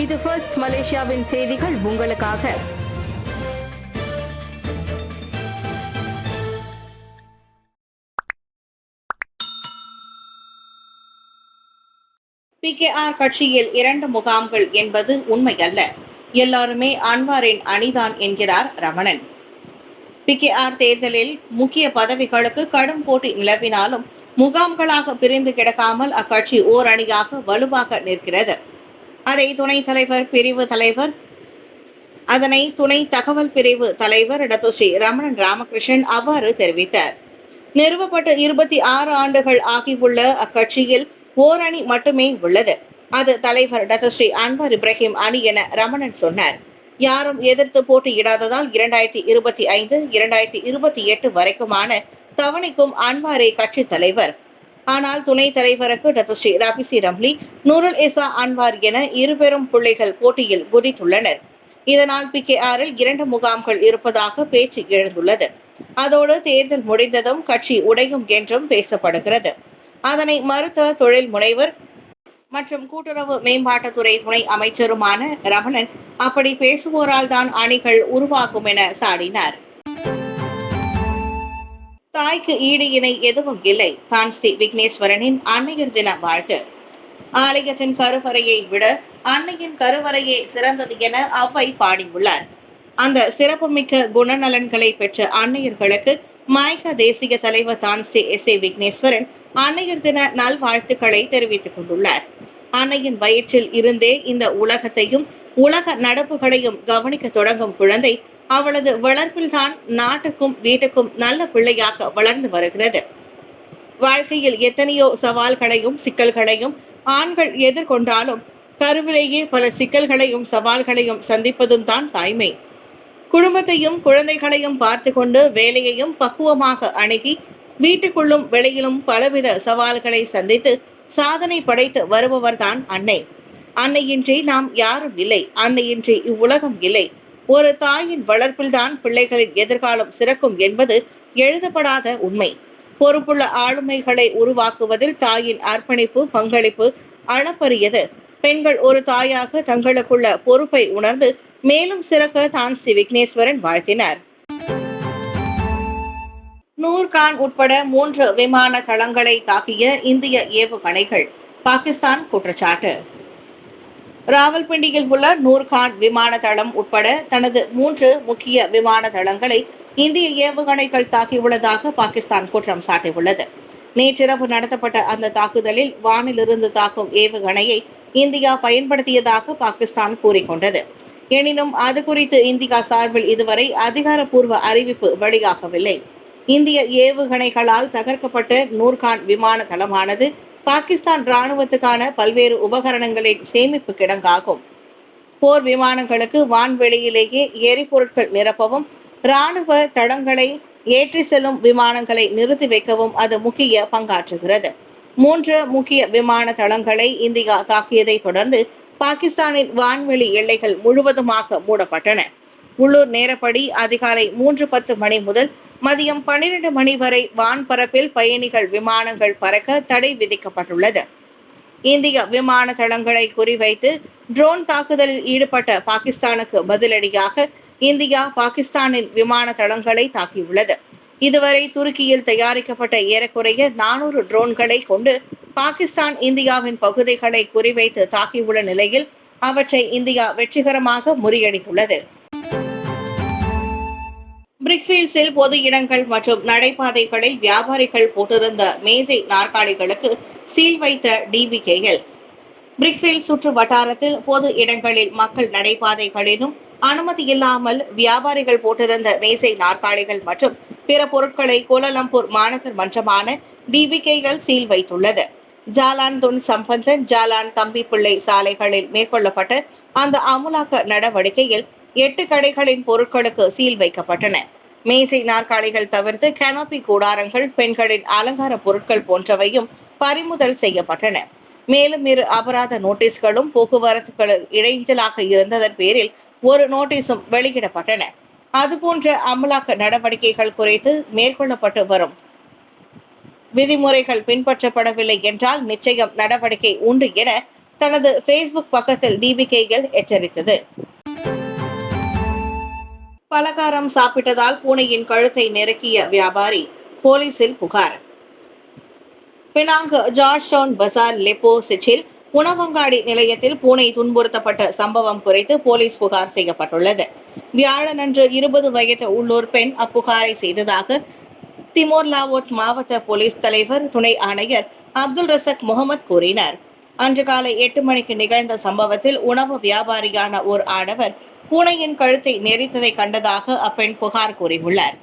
இது ஃபர்ஸ்ட் மலேசியாவின் செய்திகள் உங்களுக்காக. PKR கட்சியில் 2 முகாம்கள் என்பது உண்மையல்ல. எல்லாருமே அன்வாரின் அணிதான் என்கிறார் ரமணன். PKR தேர்தலில் முக்கிய பதவிகளுக்கு கடும் போட்டி நிலவினாலும் முகாம்களாக பிரிந்து கிடக்காமல் அக்கட்சி ஓர் அணியாக வலுவாக நிற்கிறது. அதை துணைத் தலைவர் பிரிவு தலைவர் அதனை துணை தகவல் பிரிவு தலைவர் டத்துஸ்ரீ ரமணன் ராமகிருஷ்ணன் அவ்வாறு தெரிவித்தார். நிறுவப்பட்டு 26 ஆண்டுகள் ஆகியுள்ள அக்கட்சியில் ஓர் அணி மட்டுமே உள்ளது. அது தலைவர் டத்துஸ்ரீ அன்வார் இப்ராஹிம் அணி என ரமணன் சொன்னார். யாரும் எதிர்த்து போட்டியிடாததால் 2025, 2028 வரைக்குமான தவணைக்கும் அன்வாரே கட்சி தலைவர். ஆனால் துணைத் தலைவருக்கு Datuk Seri Rafizi Ramli, Nurul Izzah Anwar என இருபெரும் பிள்ளைகள் போட்டியில் குதித்துள்ளனர். இதனால் PKRல் 2 முகாம்கள் இருப்பதாக பேச்சு எழுந்துள்ளது. அதோடு தேர்தல் முடிந்ததும் கட்சி உடையும் என்றும் பேசப்படுகிறது. அதனை மறுத்த தொழில் முனைவர் மற்றும் கூட்டுறவு மேம்பாட்டுத்துறை துணை அமைச்சருமான ரமணன், அப்படி பேசுவோரால் தான் அணிகள் உருவாகும் என சாடினார். தாய்க்கு ஈடு இணை எதுவும் இல்லை. தான் ஸ்ரீ விக்னேஸ்வரனின் அன்னையர் தின வாழ்த்து. ஆலயத்தின் கருவறையை விட அன்னையின் கருவறையே சிறந்தது என அவ்வை பாடியுள்ளார். அந்த சிறப்புமிக்க குணநலன்களை பெற்ற அன்னையர்களுக்கு மாய்கா தேசிய தலைவர் தான் ஸ்ரீ SA விக்னேஸ்வரன் அன்னையர் தின நல்வாழ்த்துக்களை தெரிவித்துக் கொண்டுள்ளார். அன்னையின் வயிற்றில் இருந்தே இந்த உலகத்தையும் உலக நடப்புகளையும் கவனிக்க தொடங்கும் குழந்தை அவளது வளர்ப்பில்தான் நாட்டுக்கும் வீட்டுக்கும் நல்ல பிள்ளையாக வளர்ந்து வருகிறது. வாழ்க்கையில் எத்தனையோ சவால்களையும் சிக்கல்களையும் ஆண்கள் எதிர்கொண்டாலும் கருவிலேயே பல சிக்கல்களையும் சவால்களையும் சந்திப்பதும் தான் தாய்மை. குடும்பத்தையும் குழந்தைகளையும் பார்த்து கொண்டு வேலையையும் பக்குவமாக அணுகி வீட்டுக்குள்ளும் வெளியிலும் பலவித சவால்களை சந்தித்து சாதனை படைத்து வருபவர்தான் அன்னை. அன்னையின்றி நாம் யாரும் இல்லை. அன்னையின்றி இவ்வுலகம் இல்லை. ஒரு தாயின் வளர்ப்பில்தான் பிள்ளைகளின் எதிர்காலம் சிறக்கும் என்பது எழுதப்படாத உண்மை. பொறுப்புள்ள ஆளுமைகளை உருவாக்குவதில் தாயின் அர்ப்பணிப்பு பங்களிப்பு அளப்பரியது. பெண்கள் ஒரு தாயாக தங்களுக்குள்ள பொறுப்பை உணர்ந்து மேலும் சிறக்க தான் ஸ்ரீ விக்னேஸ்வரன் வாழ்த்தினார். நூர்கான் உட்பட 3 விமான தளங்களை தாக்கிய இந்திய ஏவுகணைகள், பாகிஸ்தான் குற்றச்சாட்டு. ராவல்பிண்டியில் உள்ள நூர்கான் விமான தளம் உட்பட தனது 3 முக்கிய விமான தளங்களை இந்திய ஏவுகணைகள் தாக்கியுள்ளதாக பாகிஸ்தான் குற்றம் சாட்டியுள்ளது. நேற்றிரவு நடத்தப்பட்ட அந்த தாக்குதலில் வானிலிருந்து தாக்கும் ஏவுகணையை இந்தியா பயன்படுத்தியதாக பாகிஸ்தான் கூறிக்கொண்டது. எனினும் அது குறித்து இந்தியா சார்பில் இதுவரை அதிகாரப்பூர்வ அறிவிப்பு வெளியாகவில்லை. இந்திய ஏவுகணைகளால் தகர்க்கப்பட்ட நூர்கான் விமான தளமானது பாகிஸ்தான் இராணுவத்துக்கான பல்வேறு உபகரணங்களின் சேமிப்பு கிடங்காகும். போர் விமானங்களுக்கு வான்வெளியிலேயே எரிபொருட்கள் நிரப்பவும் இராணுவ தளங்களை ஏற்றி செல்லும் விமானங்களை நிறுத்தி வைக்கவும் அது முக்கிய பங்காற்றுகிறது. 3 முக்கிய விமான தளங்களை இந்தியா தாக்கியதை தொடர்ந்து பாகிஸ்தானின் வான்வெளி எல்லைகள் முழுவதுமாக மூடப்பட்டன. உள்ளூர் நேரப்படி அதிகாலை 3:10 மணி முதல் மதியம் 12 மணி வரை வான்பரப்பில் பயணிகள் விமானங்கள் பறக்க தடை விதிக்கப்பட்டுள்ளது. இந்திய விமான தளங்களை குறிவைத்து ட்ரோன் தாக்குதலில் ஈடுபட்ட பாகிஸ்தானுக்கு பதிலடியாக இந்தியா பாகிஸ்தானின் விமான தளங்களை தாக்கியுள்ளது. இதுவரை துருக்கியில் தயாரிக்கப்பட்ட ஏறக்குறைய 400 ட்ரோன்களை கொண்டு பாகிஸ்தான் இந்தியாவின் பகுதிகளை குறிவைத்து தாக்கியுள்ள நிலையில் அவற்றை இந்தியா வெற்றிகரமாக முறியடித்துள்ளது. பிரிக்ஃபீல்ட்ஸில் பொது இடங்கள் மற்றும் நடைபாதைகளில் வியாபாரிகள் போட்டிருந்த மேஜை நாற்காலிகளுக்கு சீல் வைத்த DBKL. பிரிக்ஃபீல்ட் சுற்று வட்டாரத்தில் பொது இடங்களில் மக்கள் நடைபாதைகளிலும் அனுமதி இல்லாமல் வியாபாரிகள் போட்டிருந்த மேசை நாற்காலிகள் மற்றும் பிற பொருட்களை கோலாலம்பூர் மாநகர் மன்றமான DBKL சீல் வைத்துள்ளது. Jalan Tun Sambanthan, Jalan Thambipillai சாலைகளில் மேற்கொள்ளப்பட்ட அந்த அமலாக்க நடவடிக்கையில் 8 கடைகளின் பொருட்களுக்கு சீல் வைக்கப்பட்டன. மேசை நாற்காலிகள் தவிர்த்து கனோபி கூடாரங்கள், பெண்களின் அலங்கார பொருட்கள் போன்றவையும் பறிமுதல் செய்யப்பட்டன. மேலும் 2 அபராத நோட்டீஸ்களும் போக்குவரத்துகள் இடைஞ்சலாக இருந்ததன் பேரில் ஒரு நோட்டீஸும் வெளியிடப்பட்டன. அதுபோன்ற அமலாக்க நடவடிக்கைகள் குறித்து மேற்கொள்ளப்பட்டு வரும் விதிமுறைகள் பின்பற்றப்படவில்லை என்றால் நிச்சயம் நடவடிக்கை உண்டு என தனது ஃபேஸ்புக் பக்கத்தில் டிபிகேஎல் எச்சரித்தது. பலகாரம் சாப்பிட்டதால் பூனையின் கழுத்தை நெருக்கிய வியாபாரி போலீசில் புகார். பினாங் ஜார்ஜ் டவுன் பசார் லெப்போ சிச்சில் உணவங்காடி நிலையத்தில் பூனை துன்புறுத்தப்பட்ட சம்பவம் குறித்து போலீஸ் புகார் செய்யப்பட்டுள்ளது. வியாழனன்று 20 வயது உள்ளூர் பெண் அப்புகாரை செய்ததாக திமோர் லாவோட் மாவட்ட போலீஸ் தலைவர் துணை ஆணையர் அப்துல் ரசக் முகமது கூறினார். அன்று காலை 8 மணிக்கு நிகழ்ந்த சம்பவத்தில் உணவு வியாபாரியான ஓர் ஆடவர் பூனையின் கழுத்தை நெரித்ததை கண்டதாக அப்பெண் புகார் கூறியுள்ளார்.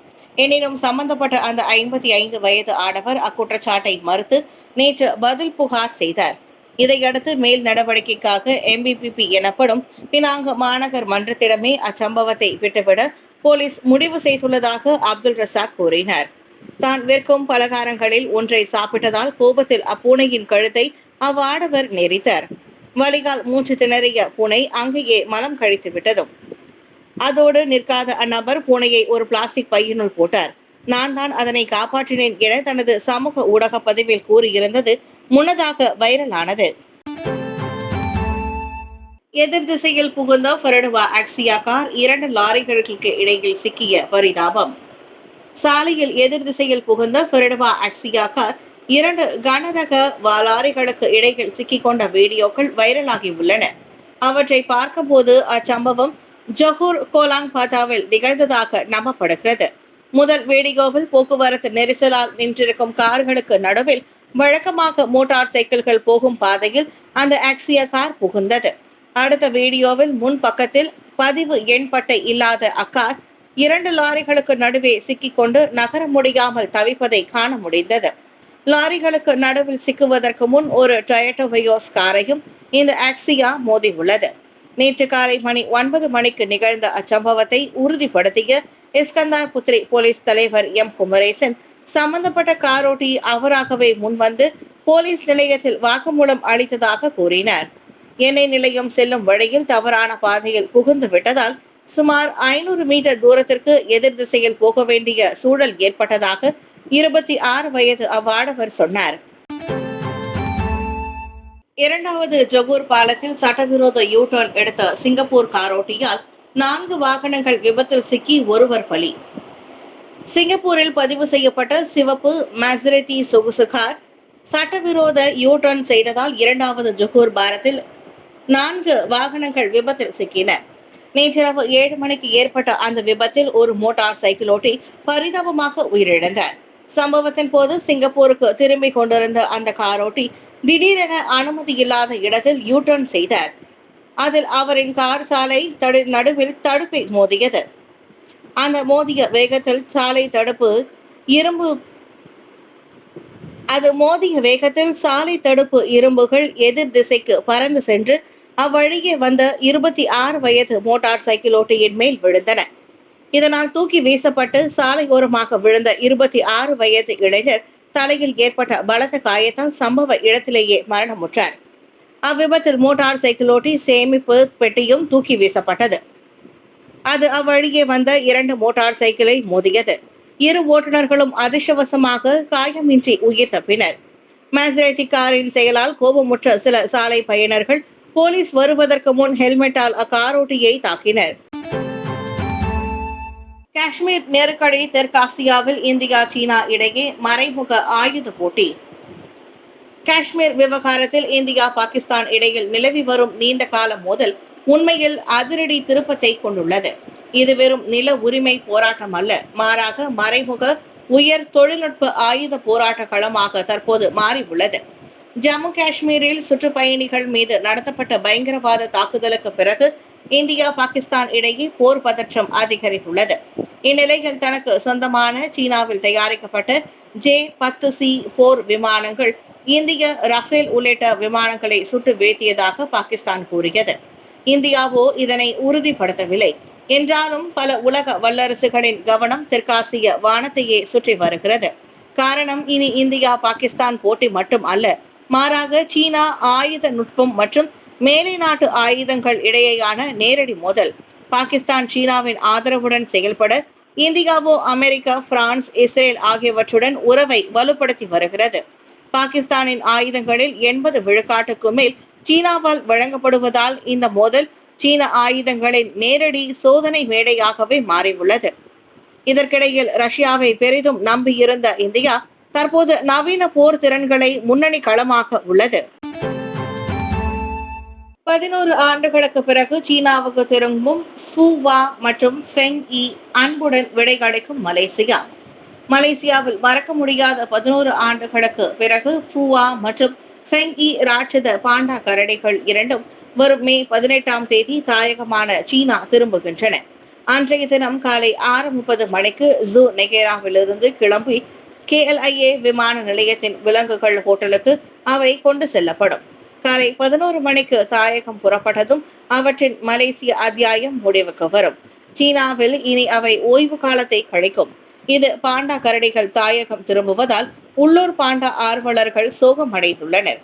எனினும் சம்பந்தப்பட்ட அந்த 55 வயது ஆடவர் அக்குற்றச்சாட்டை மறுத்து நேற்று பதில் புகார் செய்தார். இதையடுத்து மேல் நடவடிக்கைக்காக MBPP எனப்படும் பினாங் மாநகர் மன்றத்திடமே அச்சம்பவத்தை விட்டுவிட போலீஸ் முடிவு செய்துள்ளதாக அப்துல் ரசாக் கூறினார். தான் விற்கும் பலகாரங்களில் ஒன்றை சாப்பிட்டதால் கோபத்தில் அப்பூனையின் கழுத்தை அவ்வாடவர் நெரித்தார். வலிகால் மூச்சு திணறிய பூனை அங்கேயே மலம் கழித்து விட்டதும் அதோடு நிற்காத அந்நபர் பூனையை ஒரு பிளாஸ்டிக் பையினுள் போட்டார். நான் தான் அதனை காப்பாற்றினேன் என தனது சமூக ஊடக பதிவில் கூறியிருந்தது முன்னதாக வைரலானது. எதிர் திசையில் புகுந்த ஃபெரடுவா ஆக்சியா கார் 2 லாரிகளுக்கு இடையில் சிக்கிய பரிதாபம். சாலையில் எதிர் திசையில் புகுந்த ஃபெரடுவா ஆக்சியா கார் 2 கனரக லாரிகளுக்கு இடையில் சிக்கிக்கொண்ட வீடியோக்கள் வைரலாகி உள்ளன. அவற்றை பார்க்கும்போது அச்சம்பவம் ஜொஹூர் கோலாங் பாத்தாவில் நிகழ்ந்ததாக நம்பப்படுகிறது. முதல் வீடியோவில் போக்குவரத்து நெரிசலால் நின்றிருக்கும் கார்களுக்கு நடுவில் வழக்கமாக மோட்டார் சைக்கிள்கள் போகும் பாதையில் அந்த ஆக்சியா கார் புகுந்தது. அடுத்த வீடியோவில் முன் பக்கத்தில் பதிவு எண் பட்டை இல்லாத அக்கார் 2 லாரிகளுக்கு நடுவே சிக்கிக்கொண்டு நகர முடியாமல் தவிப்பதை காண முடிந்தது. லாரிகளுக்கு நடுவில் சிக்குவதற்கு முன் ஒரு டொயோட்டா வியோஸ் காரையும் இந்த ஆக்சியா மோதியுள்ளது. நேற்று காலை மணி 9 மணிக்கு நிகழ்ந்த அச்சம்பவத்தை உறுதிப்படுத்திய இஸ்கந்தார் புத்ரி போலீஸ் தலைவர் M. குமரேசன் சம்பந்தப்பட்ட காரோட்டி அவராகவே முன்வந்து போலீஸ் நிலையத்தில் வாக்குமூலம் அளித்ததாக கூறினார். எண்ணெய் நிலையம் செல்லும் வழியில் தவறான பாதையில் புகுந்து விட்டதால் சுமார் 500 மீட்டர் தூரத்திற்கு எதிர் திசையில் போக வேண்டிய சூழல் ஏற்பட்டதாக 26 வயது அவ்வாடவர் சொன்னார். 2வது ஜொகூர் பாலத்தில் சட்டவிரோத யூ-டர்ன் எடுத்த சிங்கப்பூர் காரோட்டியால் 4 வாகனங்கள் விபத்தில் சிக்கி ஒருவர் பலி. சிங்கப்பூரில் பதிவு செய்யப்பட்ட சிவப்பு மசரத்தி சொகுசு கார் சட்டவிரோத யூ-டர்ன் செய்ததால் 2வது ஜொகூர் பாலத்தில் 4 வாகனங்கள் விபத்தில் சிக்கின. நேற்றிரவு 7 மணிக்கு ஏற்பட்ட அந்த விபத்தில் ஒரு மோட்டார் சைக்கிளோட்டி பரிதாபமாக உயிரிழந்தார். சம்பவத்தின் போது சிங்கப்பூருக்கு திரும்பிக் கொண்டிருந்த அந்த காரோட்டி திடீரென அனுமதி இல்லாத இடத்தில் யூ-டர்ன் செய்தார். அதில் அவரின் கார் சாலை நடுவில் தடுப்பை மோதியது. அந்த மோதிய வேகத்தில் சாலை தடுப்பு இரும்புகள் எதிர் திசைக்கு பறந்து சென்று அவ்வழியே வந்த 26 வயது மோட்டார் சைக்கிளோட்டியின் மேல் விழுந்தன. இதனால் தூக்கி வீசப்பட்டு சாலையோரமாக விழுந்த 26 வயது இளைஞர் தலையில் ஏற்பட்ட பலத்த காயத்தால் சம்பவ இடத்திலேயே மரணமுற்றார். அவ்விபத்தில் மோட்டார் சைக்கிளோட்டி சேமிப்பு பெட்டியும் தூக்கி வீசப்பட்டது. அது அவ்வழியே வந்த 2 மோட்டார் சைக்கிளை மோதியது. 2 ஓட்டுநர்களும் அதிர்ஷ்டவசமாக காயமின்றி உயிர் தப்பினர். மசரத்தி காரின் செயலால் கோபமுற்ற சில சாலை பயணர்கள் போலீஸ் வருவதற்கு முன் ஹெல்மெட்டால் அக்காரோட்டியை தாக்கினர். காஷ்மீர் நெருக்கடி தெற்காசியாவில் இந்தியா சீனா இடையே மறைமுக ஆயுத போட்டி. காஷ்மீர் விவகாரத்தில் இந்தியா பாகிஸ்தான் இடையில் நிலவி வரும் நீண்ட கால மோதல் உண்மையில் அதிரடி திருப்பத்தை கொண்டுள்ளது. இது வெறும் நில உரிமை போராட்டம் அல்ல, மாறாக மறைமுக உயர் தொழில்நுட்ப ஆயுத போராட்ட களமாக தற்போது மாறியுள்ளது. ஜம்மு காஷ்மீரில் சுற்றுப்பயணிகள் மீது நடத்தப்பட்ட பயங்கரவாத தாக்குதலுக்கு பிறகு இந்தியா பாகிஸ்தான் இடையே போர் பதற்றம் அதிகரித்துள்ளது. இந்நிலையில் தனக்கு சொந்தமான சீனாவில் தயாரிக்கப்பட்ட J-10C போர் விமானங்கள் இந்திய ரஃபேல் உள்ளிட்ட விமானங்களை சுட்டு வீழ்த்தியதாக பாகிஸ்தான் கூறியது. இந்தியாவோ இதனை உறுதிப்படுத்தவில்லை. என்றாலும் பல உலக வல்லரசுகளின் கவனம் தெற்காசிய வானத்தையே சுற்றி வருகிறது. காரணம், இனி இந்தியா பாகிஸ்தான் போட்டி மட்டும் அல்ல, மாறாக சீனா ஆயுத நுட்பம் மற்றும் மேலை நாட்டு ஆயுதங்கள் இடையேயான நேரடி மோதல். பாகிஸ்தான் சீனாவின் ஆதரவுடன் செயல்பட இந்தியாவோ அமெரிக்கா, பிரான்ஸ், இஸ்ரேல் ஆகியவற்றுடன் உறவை வலுப்படுத்தி வருகிறது. பாகிஸ்தானின் ஆயுதங்களில் 80 விழுக்காட்டுக்கு மேல் சீனாவால் வழங்கப்படுவதால் இந்த மோதல் சீன ஆயுதங்களின் நேரடி சோதனை மேடையாகவே மாறியுள்ளது. இதற்கிடையில் ரஷ்யாவை பெரிதும் நம்பியிருந்த இந்தியா தற்போது நவீன போர் திறன்களை முன்னணி களமாக உள்ளது. 11 ஆண்டுகளுக்கு பிறகு சீனாவுக்கு திரும்பும் ஃபூவா மற்றும் ஃபெங் இ அன்புடன் விடையளிக்கும் மலேசியா. மலேசியாவில் மறக்க முடியாத 11 ஆண்டுகளுக்கு பிறகு ஃபூவா மற்றும் ஃபெங் இ ராட்சத பாண்டா கரடிகள் இரண்டும் வரும் மே 18ஆம் தேதி தாயகமான சீனா திரும்புகின்றன. அன்றைய தினம் காலை 6:30 மணிக்கு ஜூ நெகேராவிலிருந்து கிளம்பி KLIA விமான நிலையத்தின் விலங்குகள் ஹோட்டலுக்கு அவை கொண்டு செல்லப்படும். காலை 11 மணிக்கு தாயகம் புறப்பட்டதும் அவற்றின் மலேசிய அத்தியாயம் முடிவுக்கு வரும். சீனாவில் இனி அவை ஓய்வு காலத்தை கழிக்கும். இது பாண்டா கரடிகள் தாயகம் திரும்புவதால் உள்ளூர் பாண்டா ஆர்வலர்கள் சோகமடைந்துள்ளனர்.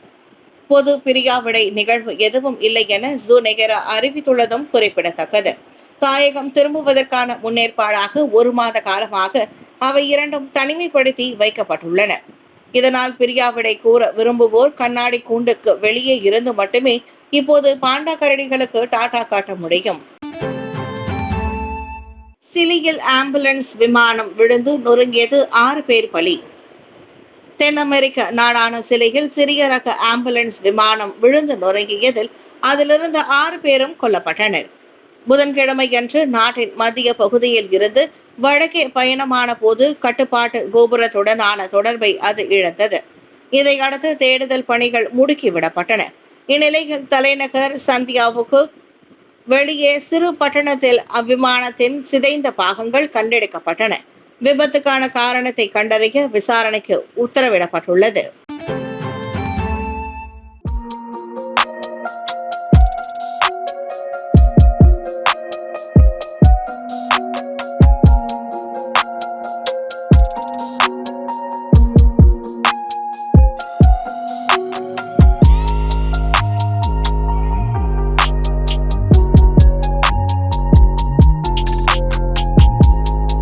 பொது பிரியாவிடை நிகழ்வு எதுவும் இல்லை என ஜூ நெகேரா அறிவித்துள்ளதும் குறிப்பிடத்தக்கது. தாயகம் திரும்புவதற்கான முன்னேற்பாடாக 1 மாத காலமாக அவை இரண்டும் தனிமைப்படுத்தி வைக்கப்பட்டுள்ளன. இதனால் பிரியாவிடை கூற விரும்புவோர் கண்ணாடி கூண்டுக்கு வெளியே இருந்து மட்டுமே இப்போது பாண்டா கரடிகளுக்கு டாடா காட்ட முடியும். சிலியில் ஆம்புலன்ஸ் விமானம் விழுந்து நொறுங்கியது 6 பேர் பலி. தென் அமெரிக்க நாடான சிலியில் சிறிய ரக ஆம்புலன்ஸ் விமானம் விழுந்து நொறுங்கியதில் அதிலிருந்த 6 பேரும் கொல்லப்பட்டனர். புதன்கிழமையன்று நாட்டின் மத்திய பகுதியில் இருந்து வடக்கே பயணமான போது கட்டுப்பாட்டு கோபுரத்துடனான தொடர்பை அது இழந்தது. இதையடுத்து தேடுதல் பணிகள் முடுக்கிவிடப்பட்டன. இந்நிலையில் தலைநகர் சந்தியாவுக்கு வெளியே சிறு பட்டணத்தில் அவ்விமானத்தின் சிதைந்த பாகங்கள் கண்டெடுக்கப்பட்டன. விபத்துக்கான காரணத்தை கண்டறிய விசாரணைக்கு உத்தரவிடப்பட்டுள்ளது.